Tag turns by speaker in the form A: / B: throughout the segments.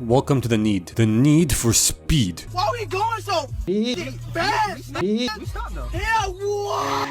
A: welcome to the need. The need for speed.
B: Why are we going so fast? Stop though. Yeah, what?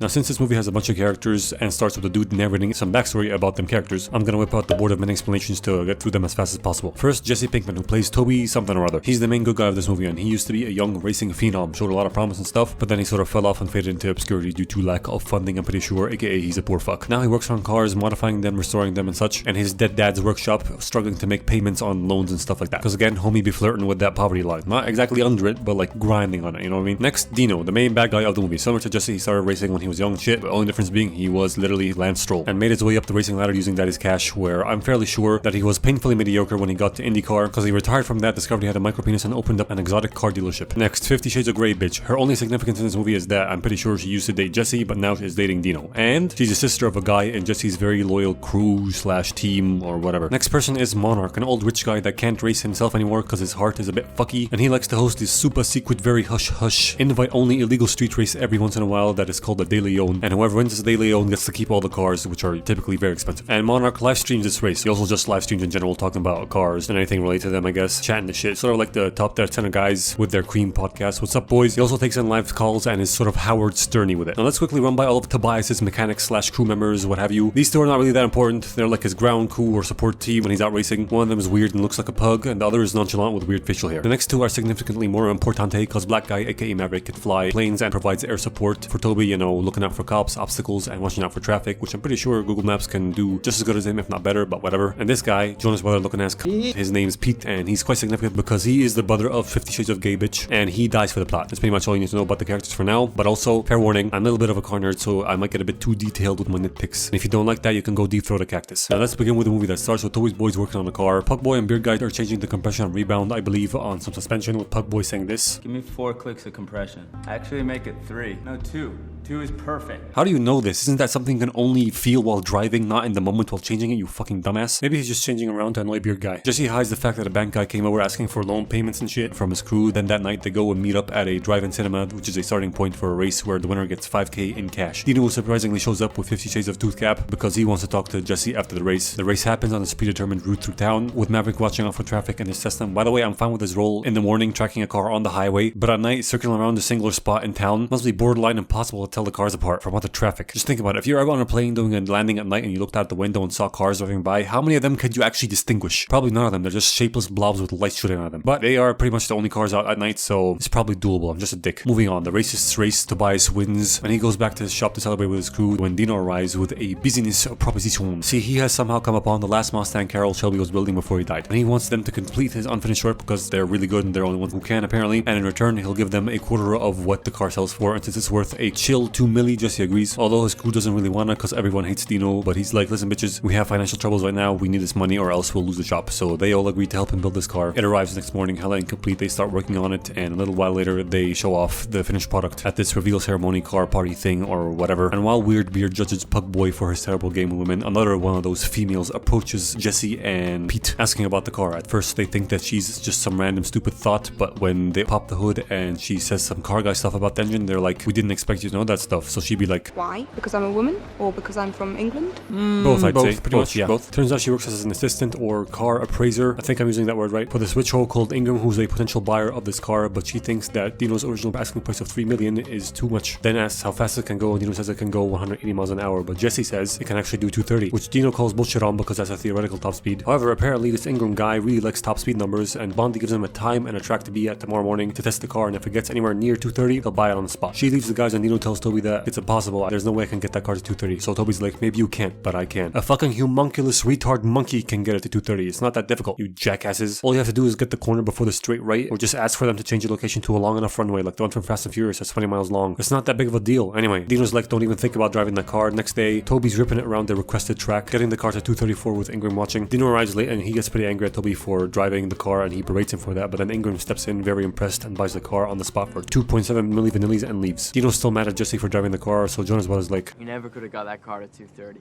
A: Now, since this movie has a bunch of characters and starts with a dude narrating some backstory about them characters, I'm gonna whip out the board of many explanations to get through them as fast as possible. First, Jesse Pinkman, who plays Toby something or other. He's the main good guy of this movie, and he used to be a young racing phenom, showed a lot of promise and stuff, but then he sort of fell off and faded into obscurity due to lack of funding, I'm pretty sure, aka he's a poor fuck. Now he works on cars, modifying them, restoring them and such, and his dead dad's workshop, struggling to make payments on loans and stuff like that. Because again, homie be flirting with that poverty line. Not exactly under it, but like grinding on it, you know what I mean? Next, Dino, the main bad guy of the movie. Similar to Jesse, he started racing when he was young and shit, but only difference being he was literally Lance Stroll and made his way up the racing ladder using daddy's cash, where I'm fairly sure that he was painfully mediocre when he got to IndyCar, because he retired from that, discovered he had a micro penis and opened up an exotic car dealership. Next, 50 Shades of Grey bitch. Her only significance in this movie is that I'm pretty sure she used to date Jesse, but now she's dating Dino. And she's a sister of a guy in Jesse's very loyal crew / team or whatever. Next person is Monarch, an old rich guy that can't race himself anymore because his heart is a bit fucky, and he likes to host this super secret, very hush invite only illegal street race every once in a while that is called a De Leon, and whoever wins this De Leon gets to keep all the cars, which are typically very expensive. And Monarch live streams this race. He also just live streams in general, talking about cars and anything related to them, I guess, chatting the shit, sort of like the top 10 of guys with their cream podcast. What's up, boys? He also takes in live calls and is sort of Howard Sterny with it. Now let's quickly run by all of Tobias's mechanics / crew members, what have you. These two are not really that important. They're like his ground crew or support team when he's out racing. One of them is weird and looks like a pug, and the other is nonchalant with weird facial hair. The next two are significantly more importante because Black Guy, aka Maverick, can fly planes and provides air support for Toby, you know, looking out for cops, obstacles, and watching out for traffic, which I'm pretty sure Google Maps can do just as good as him, if not better, but whatever. And this guy, Jonas Brother looking ass, his name's Pete, and he's quite significant because he is the brother of 50 Shades of Gay bitch, and he dies for the plot. That's pretty much all you need to know about the characters for now, but also, fair warning, I'm a little bit of a car nerd, so I might get a bit too detailed with my nitpicks. And if you don't like that, you can go deep throat a cactus. Now let's begin with the movie that starts with Toby's boys working on a car. Pugboy and Beard Guy are changing the compression and rebound, I believe, on some suspension, with Pugboy saying this.
C: Give me 4 clicks of compression. Actually make it 3. No, 2. 2 is perfect.
A: How do you know this? Isn't that something you can only feel while driving, not in the moment while changing it, you fucking dumbass? Maybe he's just changing around to annoy Beard Guy. Jesse hides the fact that a bank guy came over asking for loan payments and shit from his crew. Then that night they go and meet up at a drive-in cinema, which is a starting point for a race where the winner gets 5k in cash. Dino surprisingly shows up with 50 Shades of Toothcap because he wants to talk to Jesse after the race. The race happens on a predetermined route through town, with Maverick watching out for traffic and his Cessna. By the way, I'm fine with his role in the morning tracking a car on the highway, but at night circling around a singular spot in town must be borderline impossible to tell the cars apart from the traffic. Just think about it. If you're ever on a plane doing a landing at night and you looked out the window and saw cars driving by, how many of them could you actually distinguish? Probably none of them. They're just shapeless blobs with lights shooting at them. But they are pretty much the only cars out at night, so it's probably doable. I'm just a dick. Moving on. The racists race, Tobias wins, and he goes back to his shop to celebrate with his crew when Dino arrives with a business proposition. See, he has somehow come upon the last Mustang Carroll Shelby was building before he died, and he wants them to complete his unfinished work because they're really good and they're the only ones who can, apparently, and in return he'll give them a quarter of what the car sells for, and since it's worth a chill 2 milli, Jesse agrees, although his crew doesn't really wanna because everyone hates Dino, but he's like, listen bitches, we have financial troubles right now, we need this money or else we'll lose the shop. So they all agree to help him build this car. It arrives next morning, hella incomplete. They start working on it, and a little while later they show off the finished product at this reveal ceremony car party thing or whatever. And while Weird Beard judges Pugboy for his terrible game with women, another one of those females approaches Jesse and Pete asking about the car. At first they think that she's just some random stupid thought, but when they pop the hood and she says some car guy stuff about the engine, they're like, we didn't expect you to know that stuff. So she'd be like,
D: why? Because I'm a woman? Or because I'm from England?
A: Both, I'd say. Pretty much, yeah.
D: Both.
A: Turns out she works as an assistant or car appraiser. I think I'm using that word right. For the switch hole called Ingram, who's a potential buyer of this car, but she thinks that Dino's original asking price of $3 million is too much. Then asks how fast it can go, and Dino says it can go 180 miles an hour, but Jesse says it can actually do 230, which Dino calls bullshit on because that's a theoretical top speed. However, apparently this Ingram guy really likes top speed numbers, and Bondi gives him a time and a track to be at tomorrow morning to test the car, and if it gets anywhere near 230, he'll buy it on the spot. She leaves the guys, and Dino tells Toby that it's impossible. There's no way I can get that car to 230. So Toby's like, maybe you can't, but I can. A fucking homunculus retard monkey can get it to 230. It's not that difficult, you jackasses. All you have to do is get the corner before the straight right, or just ask for them to change the location to a long enough runway, like the one from Fast and Furious that's 20 miles long. It's not that big of a deal. Anyway, Dino's like, don't even think about driving that car. Next day, Toby's ripping it around the requested track, getting the car to 234 with Ingram watching. Dino arrives late and he gets pretty angry at Toby for driving the car and he berates him for that, but then Ingram steps in very impressed and buys the car on the spot for 2.7 milli vanillis and leaves. Dino's still mad at Jesse for driving driving the car, so Jonas Brothers like,
C: You never could have got that car to 230.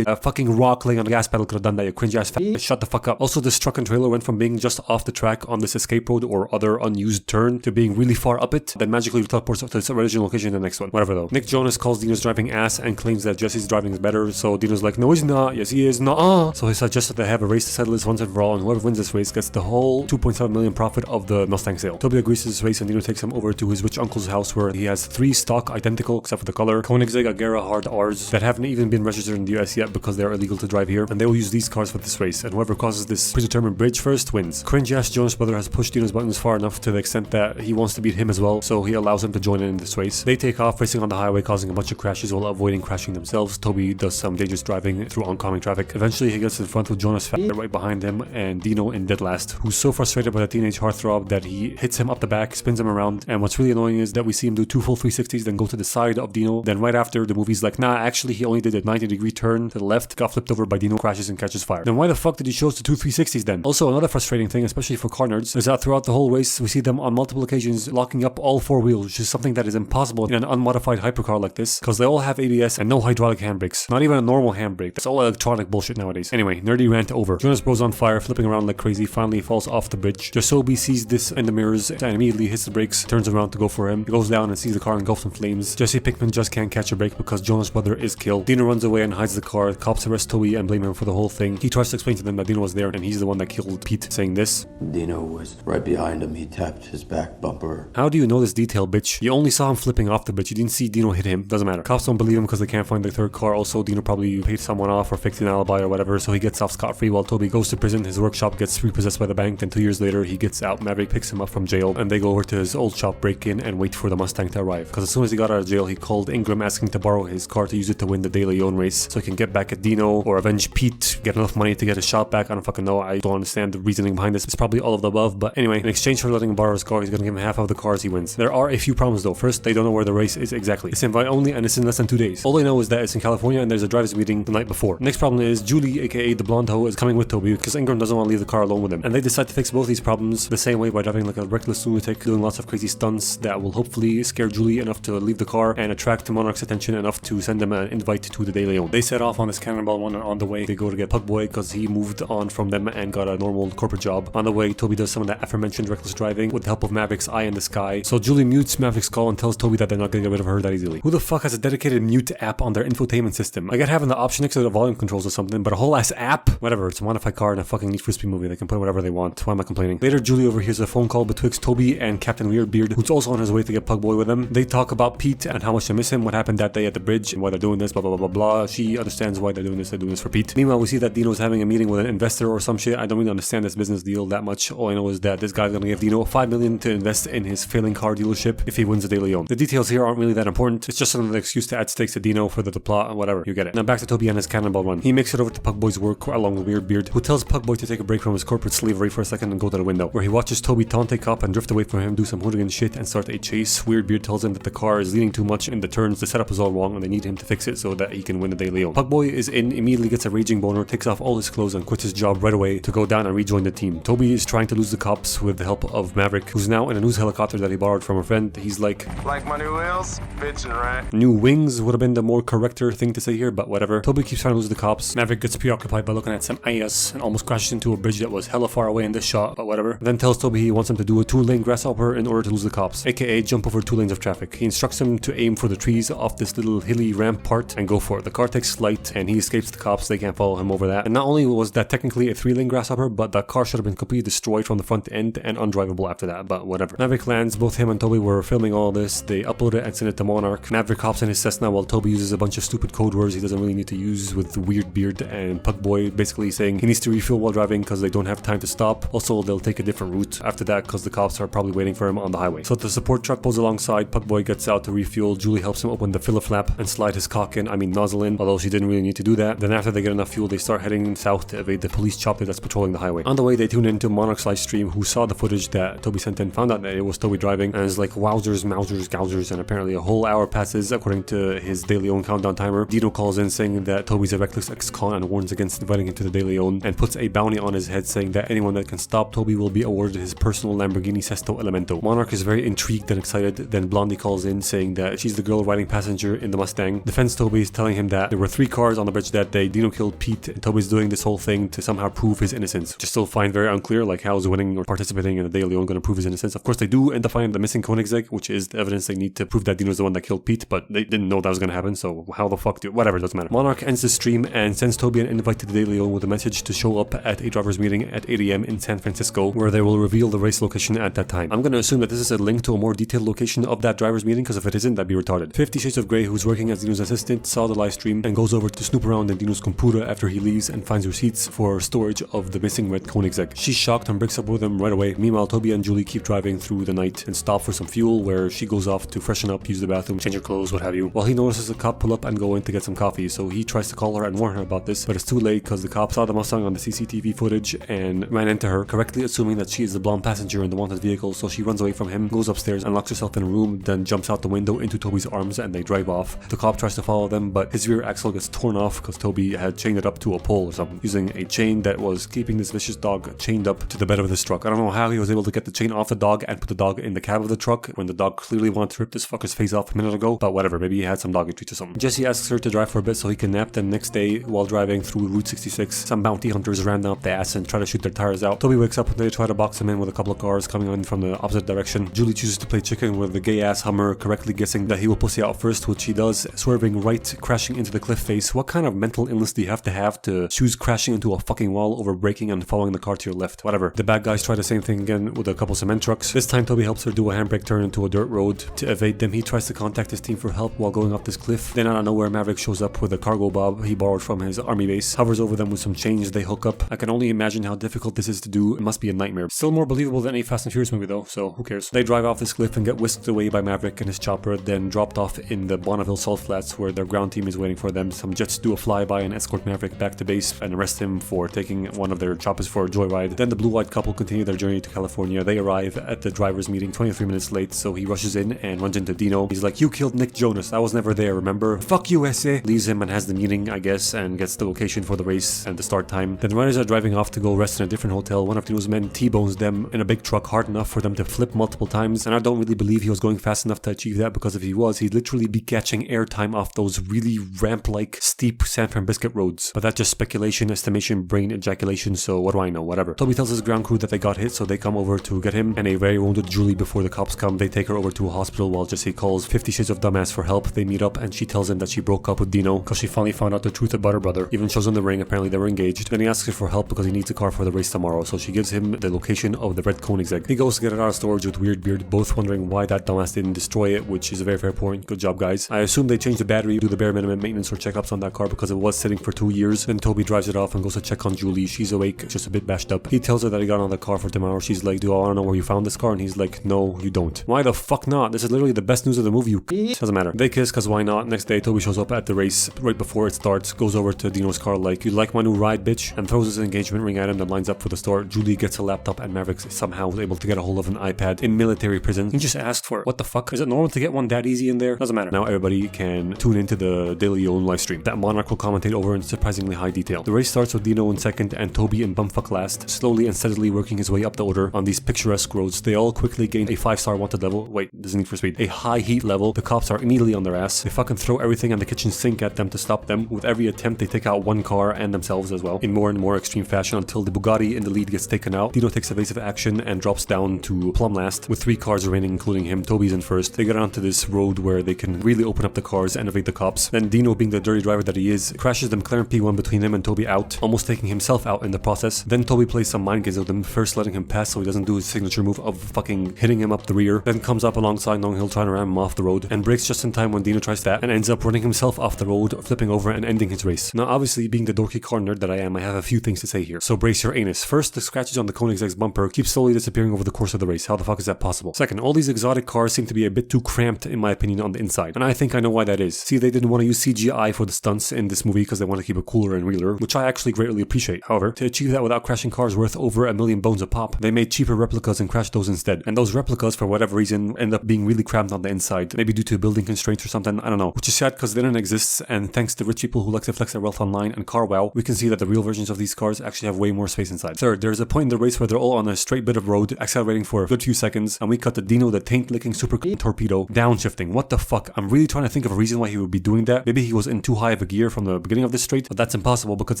A: a fucking rock laying on the gas pedal could have done that, you cringe ass fat. Shut the fuck up. Also, this truck and trailer went from being just off the track on this escape road or other unused turn to being really far up it, then magically teleports to its original location in the next one. Whatever though. Nick Jonas calls Dino's driving ass and claims that Jesse's driving is better, so Dino's like, no he's not, yes he is, nah. So he suggests that they have a race to settle this once and for all, and whoever wins this race gets the whole 2.7 million profit of the Mustang sale. Toby agrees to this race and Dino takes him over to his rich uncle's house where he has 3 stock identical except for the color Koenigsegg Agera hard R's that haven't even been registered in the US yet because they're illegal to drive here, and they will use these cars for this race, and whoever crosses this predetermined bridge first wins. Cringe ass Jonas brother has pushed Dino's buttons far enough to the extent that he wants to beat him as well, so he allows him to join in this race. They take off racing on the highway, causing a bunch of crashes while avoiding crashing themselves. Toby does some dangerous driving through oncoming traffic. Eventually he gets in front with Jonas fat right behind him and Dino in dead last, who's so frustrated by the teenage heartthrob that he hits him up the back, spins him around, and what's really annoying is that we see him do 2 full 360s, then go to the side of Dino, then right after the movie's like, nah, actually he only did a 90-degree turn to the left, got flipped over by Dino, crashes and catches fire. Then why the fuck did he choose the 2 360s then? Also, another frustrating thing, especially for car nerds, is that throughout the whole race we see them on multiple occasions locking up all 4 wheels, which is something that is impossible in an unmodified hypercar like this, because they all have ABS and no hydraulic handbrakes. Not even a normal handbrake. That's all electronic bullshit nowadays. Anyway, nerdy rant over. Jonas Bro's on fire, flipping around like crazy, finally falls off the bridge. Josobi sees this in the mirrors and immediately hits the brakes, turns around to go for him. He goes down and sees the car engulfed in flames. Jesse Pinkman just can't catch a break because Jonas brother is killed. Dino runs away and hides the car. The cops arrest Toby and blame him for the whole thing. He tries to explain to them that Dino was there and he's the one that killed Pete, saying this.
E: Dino was right behind him. He tapped his back bumper.
A: How do you know this detail, bitch? You only saw him flipping off the bridge. You didn't see Dino hit him. Doesn't matter. Cops don't believe him because they can't find the third car. Also, Dino probably paid someone off or faked an alibi or whatever, so he gets off scot-free while Toby goes to prison. His workshop gets repossessed by the bank. Then 2 years later, he gets out. Maverick picks him up from jail and they go over to his old shop, break in, and wait for the Mustang to arrive. Because as soon as he got out of jail, he called Ingram asking to borrow his car to use it to win the De Leon race so he can get back at Dino or avenge Pete, get enough money to get his shop back. I don't fucking know. I don't understand the reasoning behind this. It's probably all of the above, but anyway, in exchange for letting him borrow his car, he's gonna give him half of the cars he wins. There are a few problems though. First, they don't know where the race is exactly. It's invite only and it's in less than 2 days. All they know is that it's in California and there's a drivers meeting the night before. Next problem is Julie, aka the blonde hoe, is coming with Toby because Ingram doesn't want to leave the car alone with him. And they decide to fix both these problems the same way by driving like a reckless lunatic, doing lots of crazy stunts that will hopefully scare Julie enough to leave the car and attract Monarch's attention enough to send them an invite to the De Leon. They set off on this cannonball one, and on the way they go to get Pugboy because he moved on from them and got a normal corporate job. On the way, Toby does some of that aforementioned reckless driving with the help of Maverick's eye in the sky. So Julie mutes Maverick's call and tells Toby that they're not gonna get rid of her that easily. Who the fuck has a dedicated mute app on their infotainment system? I get having the option next to the volume controls or something, but a whole ass app? Whatever, it's a modified car in a fucking Need for Speed movie. They can put whatever they want. Why am I complaining? Later, Julie overhears a phone call betwixt Toby and Captain Weirdbeard, who's also on his way to get Pugboy with him. They talk about Pete and how much they miss him, what happened that day at the bridge, and why they're doing this, blah blah blah blah blah. She understands why they're doing this for Pete. Meanwhile, we see that Dino's having a meeting with an investor or some shit. I don't really understand this business deal that much. All I know is that this guy's gonna give Dino $5 million to invest in his failing car dealership if he wins the De Leon. The details here aren't really that important. It's just another excuse to add stakes to Dino for the plot and whatever. You get it. Now back to Toby and his cannonball run. He makes it over to Pugboy's work along with Weirdbeard, who tells Pugboy to take a break from his corporate slavery for a second and go to the window, where he watches Toby taunt a cop and drift away from him, do some hooligan shit and start a chase. Weirdbeard tells him that the car is leaning too much in the turns, the setup is all wrong and they need him to fix it so that he can win the De Leon. Pugboy is in, immediately gets a raging boner, takes off all his clothes and quits his job right away to go down and rejoin the team. Toby is trying to lose the cops with the help of Maverick, who's now in a news helicopter that he borrowed from a friend. He's like
F: my new wheels? Bitchin', right?
A: New wings would have been the more correcter thing to say here, but whatever. Toby keeps trying to lose the cops. Maverick gets preoccupied by looking at some ayas and almost crashes into a bridge that was hella far away in this shot, but whatever. Then tells Toby he wants him to do a 2-lane grasshopper in order to lose the cops, aka jump over 2 lanes of traffic. He instructs him to aim for the trees off this little hilly ramp part and go for it. The car takes flight and he escapes the cops. They can't follow him over that. And not only was that technically a 3-lane grasshopper, but the car should have been completely destroyed from the front end and undrivable after that, but whatever. Maverick lands. Both him and Toby were filming all this. They upload it and send it to Monarch. Maverick hops in his Cessna while Toby uses a bunch of stupid code words he doesn't really need to use with Weirdbeard and Pugboy basically saying he needs to refuel while driving because they don't have time to stop. Also, they'll take a different route after that because the cops are probably waiting for him on the highway. So the support truck pulls alongside. Pugboy gets out to refuel. Julie helps him open the filler flap and slide his cock in, nozzle in, although she didn't really need to do that. Then after they get enough fuel, they start heading south to evade the police chopper that's patrolling the highway. On the way, they tune into Monarch's live stream, who saw the footage that Toby sent in, found out that it was Toby driving, and is like, wowzers, mousers, gougers, and apparently a whole hour passes according to his De Leon countdown timer. Dino calls in saying that Toby's a reckless ex-con and warns against inviting him to the De Leon, and puts a bounty on his head saying that anyone that can stop Toby will be awarded his personal Lamborghini Sesto Elemento. Monarch is very intrigued and excited, then Blondie calls in saying that she's the girl riding passenger in the Mustang. Defends Toby, telling him that there were 3 cars on the bridge that day. Dino killed Pete, and Toby's doing this whole thing to somehow prove his innocence. Which I still find very unclear, like how is winning or participating in the De Leon going to prove his innocence? Of course they do end up finding the missing Koenigsegg, which is the evidence they need to prove that Dino's the one that killed Pete, but they didn't know that was going to happen, so how the fuck whatever, doesn't matter. Monarch ends the stream and sends Toby an invite to the De Leon with a message to show up at a driver's meeting at 8 AM in San Francisco, where they will reveal the race location at that time. I'm going to assume that this is a link to a more detailed location of that driver's meeting, because if it isn't, that'd be retarded. 50 Shades of Grey, who's working as Dino's assistant, saw the live stream and goes over to snoop around in Dino's computer after he leaves and finds receipts for storage of the missing red Koenigsegg. She's shocked and breaks up with him right away. Meanwhile, Toby and Julie keep driving through the night and stop for some fuel, where she goes off to freshen up, use the bathroom, change her clothes, what have you. While he notices a cop pull up and go in to get some coffee, so he tries to call her and warn her about this, but it's too late because the cop saw the Mustang on the CCTV footage and ran into her, correctly assuming that she is the blonde passenger in the wanted vehicle, so she runs away from him, goes upstairs and locks herself in a room, then jumps out the window into Toby's arms and they drive off. The cop tries to follow them, but his rear axle gets torn off because Toby had chained it up to a pole or something, using a chain that was keeping this vicious dog chained up to the bed of this truck. I don't know how he was able to get the chain off the dog and put the dog in the cab of the truck when the dog clearly wanted to rip this fucker's face off a minute ago, but whatever, maybe he had some doggy treats or something. Jesse asks her to drive for a bit so he can nap. Then next day, while driving through Route 66, some bounty hunters ram them up the ass and try to shoot their tires out. Toby wakes up and they try to box him in with a couple of cars coming in from the opposite direction. Julie chooses to play chicken with the gay-ass Hummer, correctly guessing that he will pussy out first, which he does, swerving right, crashing into the cliff face. What kind of mental illness do you have to choose crashing into a fucking wall over braking and following the car to your left? Whatever. The bad guys try the same thing again with a couple cement trucks. This time Toby helps her do a handbrake turn into a dirt road. To evade them, he tries to contact his team for help while going up this cliff. Then out of nowhere, Maverick shows up with a cargo bob he borrowed from his army base, hovers over them with some chains they hook up. I can only imagine how difficult this is to do. It must be a nightmare. Still more believable than any Fast and Furious movie though, so who cares. They drive off this cliff and get whisked away by Maverick and his chopper, then dropped off in the Bonneville Salt Flats where their ground team is waiting for them. Some jets do a flyby and escort Maverick back to base and arrest him for taking one of their choppers for a joyride. Then the blue-eyed couple continue their journey to California. They arrive at the driver's meeting 23 minutes late, so he rushes in and runs into Dino. He's like, "You killed Nick Jonas. I was never there, remember? Fuck you, SA." Leaves him and has the meeting, I guess, and gets the location for the race and the start time. Then riders are driving off to go rest in a different hotel. One of Dino's men T-bones them in a big truck hard enough for them to flip multiple times, and I don't really believe he was going fast enough to achieve that, because if he was, he'd literally be catching airtime off those really ramp-like steep San Fran biscuit roads. But that's just speculation, estimation, brain ejaculation, so what do I know, whatever. Toby tells his ground crew that they got hit, so they come over to get him and a very wounded Julie before the cops come. They take her over to a hospital while Jesse calls 50 Shades of Dumbass for help. They meet up and she tells him that she broke up with Dino because she finally found out the truth about her brother. Even shows him the ring, apparently they were engaged. Then he asks her for help because he needs a car for the race tomorrow, so she gives him the location of the red Koenigsegg. He goes to get it out of storage with Weird Beard, both wondering why that dumbass didn't destroy it, which is a very fair point. Good job, guys. I assume they changed the battery, do the bare minimum maintenance or checkups on that car because it was sitting for 2 years. Then Toby drives it off and goes to check on Julie. She's awake, just a bit bashed up. He tells her that he got on the car for tomorrow. She's like, "Do I want to know where you found this car?" And he's like, "No, you don't." Why the fuck not? This is literally the best news of the movie, you Doesn't matter. They kiss because why not? Next day, Toby shows up at the race right before it starts, goes over to Dino's car like, "You like my new ride, bitch?" and throws his engagement ring at him that lines up for the store. Julie gets a laptop and Maverick somehow was able to get a hold of an iPad in military prison. He just asked for it. What the fuck? Is it normal to get one that easy in there? Doesn't matter. Now everybody can tune into the De Leon live stream that Monarch will commentate over in surprisingly high detail. The race starts with Dino in second and Toby in bumfuck last, slowly and steadily working his way up the order on these picturesque roads. They all quickly gain a 5-star wanted level. Wait, there's a need for speed. A high heat level. The cops are immediately on their ass. They fucking throw everything on the kitchen sink at them to stop them. With every attempt, they take out one car and themselves as well, in more and more extreme fashion until the Bugatti in the lead gets taken out. Dino takes evasive action and drops down to plumb last, with 3 cars remaining, including him. Toby's in first. They get onto this road where they can really open up the cars and evade the cops. Then Dino, being the dirty driver that he is, crashes the McLaren P1 between him and Toby out, almost taking himself out in the process. Then Toby plays some mind games with him, first letting him pass so he doesn't do his signature move of fucking hitting him up the rear, then comes up alongside knowing he'll try to ram him off the road, and breaks just in time when Dino tries that, and ends up running himself off the road, flipping over and ending his race. Now obviously, being the dorky car nerd that I am, I have a few things to say here, so brace your anus. First, the scratches on the Koenigsegg's bumper keep slowly disappearing over the course of the race. How the fuck is that possible? Second, all these exotic cars seem to be a bit too cramped in my opinion on the inside, and I think I know why that is. See, they didn't want to use CGI for the stunts in this movie because they want to keep it cooler and realer, which I actually greatly appreciate. However, to achieve that without crashing cars worth over $1 million bones a pop, they made cheaper replicas and crashed those instead. And those replicas, for whatever reason, end up being really cramped on the inside, maybe due to building constraints or something, I don't know. Which is sad because the internet exists, and thanks to rich people who like to flex their wealth online and car wow, we can see that the real versions of these cars actually have way more space inside. Third, there's a point in the race where they're all on a straight bit of road, accelerating for a good few seconds, and we cut to Dino the taint-licking super torpedo, downshifting. What the fuck? I'm really trying to think of a reason why he would be doing that. Maybe he was in too high of a gear from the beginning of this straight, but that's impossible because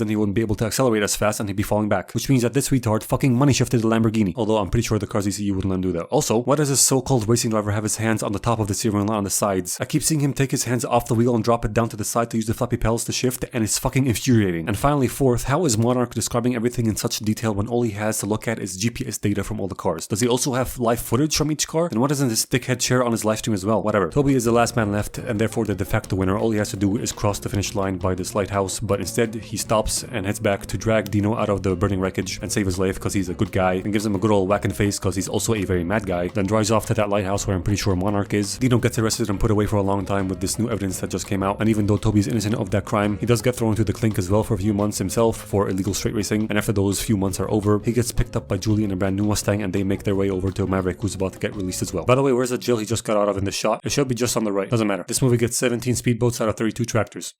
A: then he wouldn't be able to accelerate as fast and he'd be falling back. Which means that this retard fucking money shifted the Lamborghini. Although I'm pretty sure the cars ECU wouldn't let him do that. Also, why does this so-called racing driver have his hands on the top of the steering wheel, not on the sides? I keep seeing him take his hands off the wheel and drop it down to the side to use the flappy pedals to shift, and it's fucking infuriating. And finally, fourth, how is Monarch describing everything in such detail when all he has to look at is GPS data from all the cars? Does he also have live footage from each car? And what doesn't this dickhead share on his live stream as well? Whatever. Toby is the last man left, and therefore the de facto winner. All he has to do is cross the finish line by this lighthouse, but instead he stops and heads back to drag Dino out of the burning wreckage and save his life because he's a good guy, and gives him a good old whack in the face because he's also a very mad guy. Then drives off to that lighthouse where I'm pretty sure Monarch is. Dino gets arrested and put away for a long time with this new evidence that just came out, and even though Toby's innocent of that crime, he does get thrown into the clink as well for a few months himself for illegal straight racing, and after those few months are over, he gets picked up by Julie in a brand new Mustang and they make their way over to Maverick, who's about to get released as well. By the way, where's the jail he just got out of in this shot? It should be just on the right. Doesn't matter. This movie gets 17 speedboats out of 32 tractors.